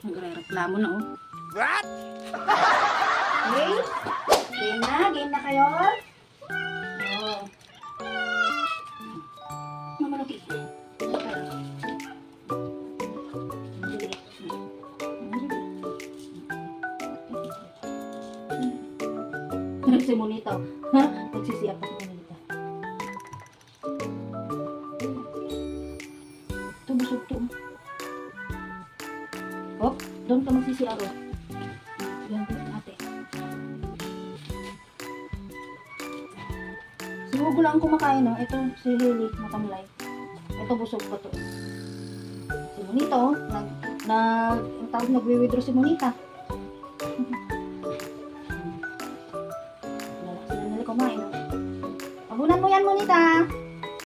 Nagre-reklamo na, oh. What? Okay? Game na? Game na kayo? Oh. Mamaluki. Si Monita. Ha? Nagsisiyak pa si Monita. Ito, busog to. Oh, doon ka magsisiyak. Oh. Yan po, ate. Si Hugo lang kumakain, no? Ito, si Lily, matamlay. Ito, busog pa to. Si Monita, oh. Ang tawag nagwi-withdraw si Monita. Sila nila kumain, oh. Abunan mo yan, Monita.